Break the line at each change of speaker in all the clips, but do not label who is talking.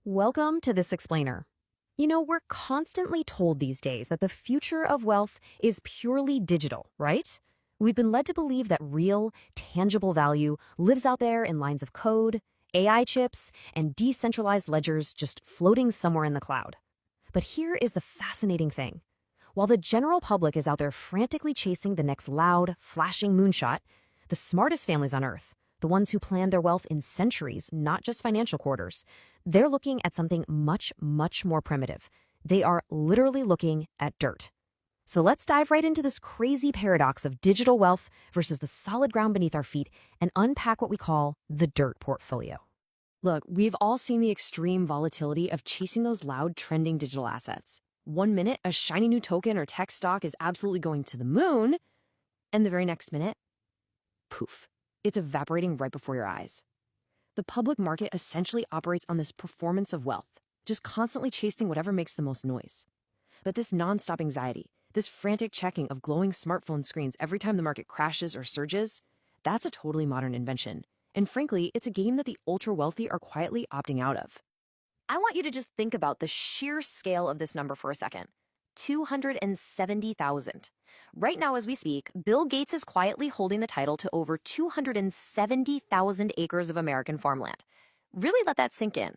Welcome to This Explainer. You know, we're constantly told these days that the future of wealth is purely digital, right? We've been led to believe that real, tangible value lives out there in lines of code, AI chips, and decentralized ledgers just floating somewhere in the cloud. But here is the fascinating thing. While the general public is out there frantically chasing the next loud, flashing moonshot, the smartest families on Earth, the ones who plan their wealth in centuries, not just financial quarters, they're looking at something much, much more primitive. They are literally looking at dirt. So let's dive right into this crazy paradox of digital wealth versus the solid ground beneath our feet and unpack what we call the dirt portfolio. Look, we've all seen the extreme volatility of chasing those loud, trending digital assets. 1 minute, a shiny new token or tech stock is absolutely going to the moon, and the very next minute, poof, it's evaporating right before your eyes. The public market essentially operates on this performance of wealth, just constantly chasing whatever makes the most noise. But this nonstop anxiety, this frantic checking of glowing smartphone screens every time the market crashes or surges, that's a totally modern invention. And frankly, it's a game that the ultra-wealthy are quietly opting out of. I want you to just think about the sheer scale of this number for a second. 270,000. Right now, as we speak, Bill Gates is quietly holding the title to over 270,000 acres of American farmland. Really let that sink in.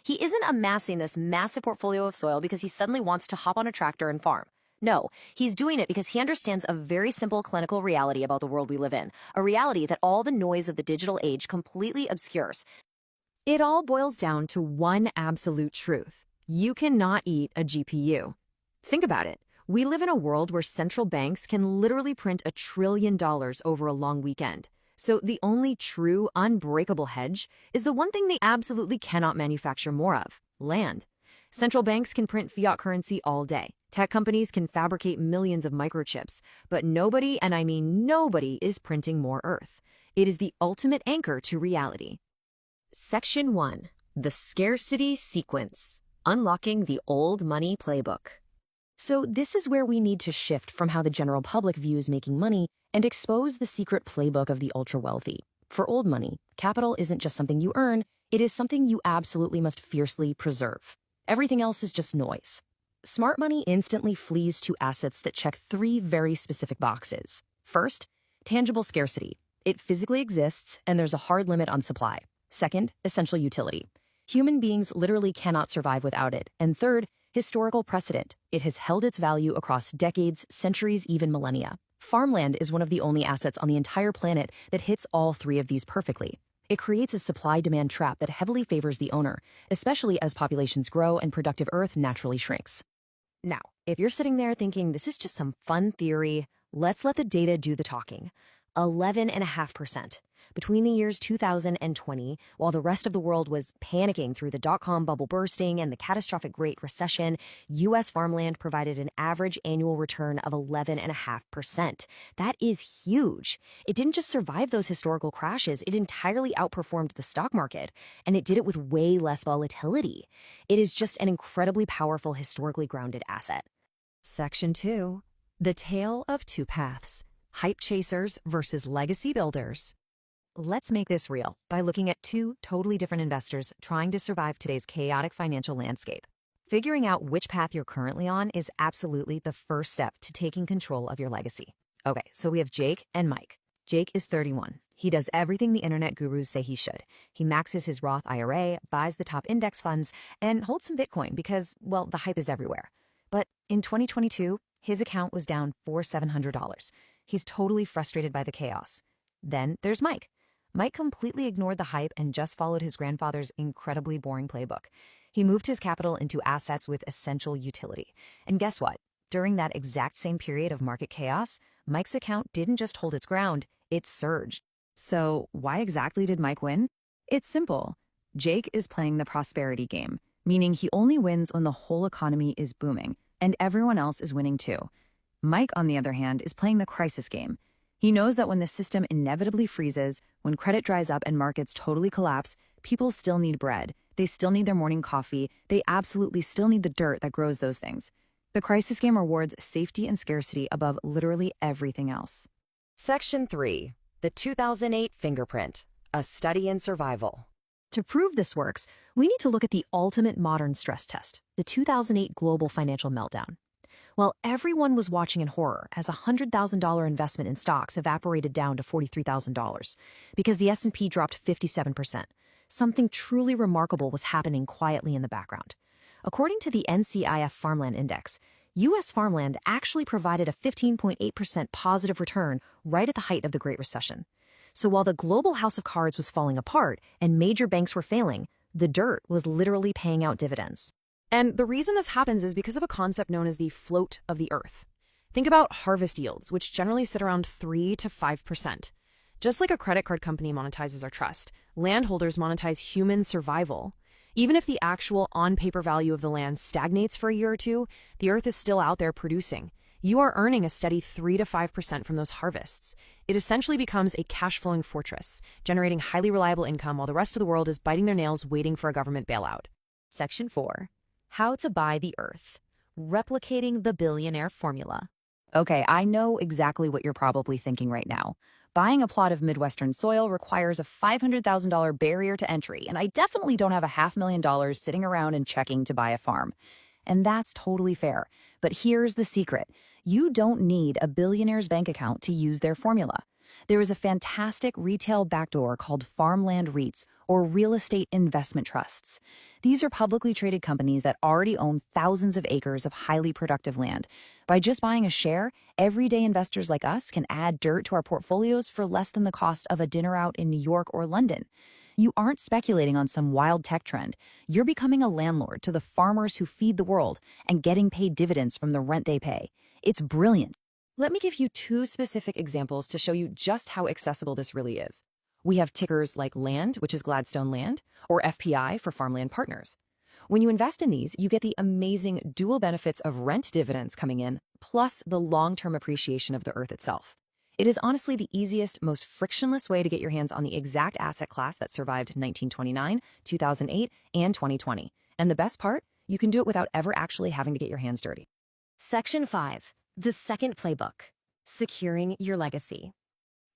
He isn't amassing this massive portfolio of soil because he suddenly wants to hop on a tractor and farm. No, he's doing it because he understands a very simple clinical reality about the world we live in, a reality that all the noise of the digital age completely obscures. It all boils down to one absolute truth. You cannot eat a GPU. Think about it. We live in a world where central banks can literally print $1 trillion over a long weekend. So the only true, unbreakable hedge is the one thing they absolutely cannot manufacture more of: land. Central banks can print fiat currency all day. Tech companies can fabricate millions of microchips. But nobody, and I mean nobody, is printing more Earth. It is the ultimate anchor to reality. Section 1. The Scarcity Sequence. Unlocking the Old Money Playbook. So this is where we need to shift from how the general public views making money and expose the secret playbook of the ultra-wealthy. For old money, capital isn't just something you earn, it is something you absolutely must fiercely preserve. Everything else is just noise. Smart money instantly flees to assets that check 3 very specific boxes. First, tangible scarcity. It physically exists, and there's a hard limit on supply. Second, essential utility. Human beings literally cannot survive without it. And third, historical precedent. It has held its value across decades, centuries, even millennia. Farmland is one of the only assets on the entire planet that hits all 3 of these perfectly. It creates a supply-demand trap that heavily favors the owner, especially as populations grow and productive Earth naturally shrinks. Now, if you're sitting there thinking this is just some fun theory, let's let the data do the talking. 11.5%. Between the years 2000 and 20, while the rest of the world was panicking through the dot-com bubble bursting and the catastrophic Great Recession, U.S. farmland provided an average annual return of 11.5%. That is huge. It didn't just survive those historical crashes, it entirely outperformed the stock market, and it did it with way less volatility. It is just an incredibly powerful, historically grounded asset. Section 2. The Tale of Two Paths. Hype chasers versus legacy builders. Let's make this real by looking at 2 totally different investors trying to survive today's chaotic financial landscape. Figuring out which path you're currently on is absolutely the first step to taking control of your legacy. Okay, so we have Jake and Mike. Jake is 31. He does everything the internet gurus say he should. He maxes his Roth IRA, buys the top index funds, and holds some Bitcoin because, well, the hype is everywhere. But in 2022, his account was down $700. He's totally frustrated by the chaos. Then there's Mike. Mike completely ignored the hype and just followed his grandfather's incredibly boring playbook. He moved his capital into assets with essential utility. And guess what? During that exact same period of market chaos, Mike's account didn't just hold its ground, it surged. So why exactly did Mike win? It's simple. Jake is playing the prosperity game, meaning he only wins when the whole economy is booming, and everyone else is winning too. Mike, on the other hand, is playing the crisis game. He knows that when the system inevitably freezes, when credit dries up and markets totally collapse, people still need bread. They still need their morning coffee. They absolutely still need the dirt that grows those things. The crisis game rewards safety and scarcity above literally everything else. Section 3. The 2008 Fingerprint. A Study in Survival. To prove this works, We need to look at the ultimate modern stress test, the 2008 global financial meltdown. While everyone was watching in horror as a $100,000 investment in stocks evaporated down to $43,000 because the S&P dropped 57%, something truly remarkable was happening quietly in the background. According to the NCIF Farmland Index, U.S. farmland actually provided a 15.8% positive return right at the height of the Great Recession. So while the global house of cards was falling apart and major banks were failing, the dirt was literally paying out dividends. And the reason this happens is because of a concept known as the float of the earth. Think about harvest yields, which generally sit around 3 to 5%. Just like a credit card company monetizes our trust, landholders monetize human survival. Even if the actual on-paper value of the land stagnates for a year or two, the earth is still out there producing. You are earning a steady 3 to 5% from those harvests. It essentially becomes a cash-flowing fortress, generating highly reliable income while the rest of the world is biting their nails waiting for a government bailout. Section 4. How to buy the earth. Replicating the billionaire formula. Okay, I know exactly what you're probably thinking right now. Buying a plot of Midwestern soil requires a $500,000 barrier to entry, and I definitely don't have a $500,000 sitting around and checking to buy a farm. And that's totally fair. But here's the secret. You don't need a billionaire's bank account to use their formula. There is a fantastic retail backdoor called Farmland REITs, or real estate investment trusts. These are publicly traded companies that already own thousands of acres of highly productive land. By just buying a share, everyday investors like us can add dirt to our portfolios for less than the cost of a dinner out in New York or London. You aren't speculating on some wild tech trend. You're becoming a landlord to the farmers who feed the world and getting paid dividends from the rent they pay. It's brilliant. Let me give you 2 specific examples to show you just how accessible this really is. We have tickers like LAND, which is Gladstone Land, or FPI for Farmland Partners. When you invest in these, you get the amazing dual benefits of rent dividends coming in, plus the long-term appreciation of the earth itself. It is honestly the easiest, most frictionless way to get your hands on the exact asset class that survived 1929, 2008, and 2020. And the best part, you can do it without ever actually having to get your hands dirty. Section 5. The second playbook. Securing your legacy.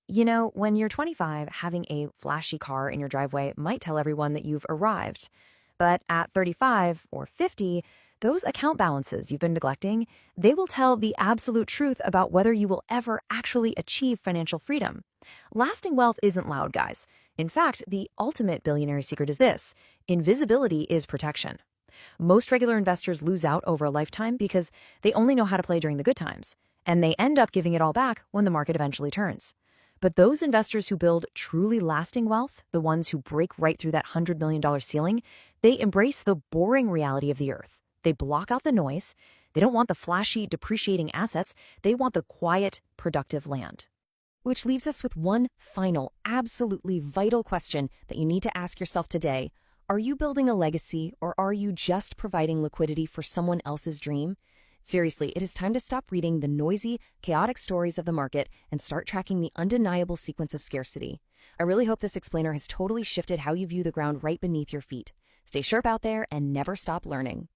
You know, when you're 25, having a flashy car in your driveway might tell everyone that you've arrived. But at 35 or 50, those account balances you've been neglecting, they will tell the absolute truth about whether you will ever actually achieve financial freedom. Lasting wealth isn't loud, guys. In fact, the ultimate billionaire secret is this: invisibility is protection. Most regular investors lose out over a lifetime because they only know how to play during the good times, and they end up giving it all back when the market eventually turns. But those investors who build truly lasting wealth, the ones who break right through that $100 million ceiling, they embrace the boring reality of the earth. They block out the noise. They don't want the flashy, depreciating assets. They want the quiet, productive land. Which leaves us with one final, absolutely vital question that you need to ask yourself today. Are you building a legacy, or are you just providing liquidity for someone else's dream? Seriously, it is time to stop reading the noisy, chaotic stories of the market and start tracking the undeniable sequence of scarcity. I really hope this explainer has totally shifted how you view the ground right beneath your feet. Stay sharp out there and never stop learning.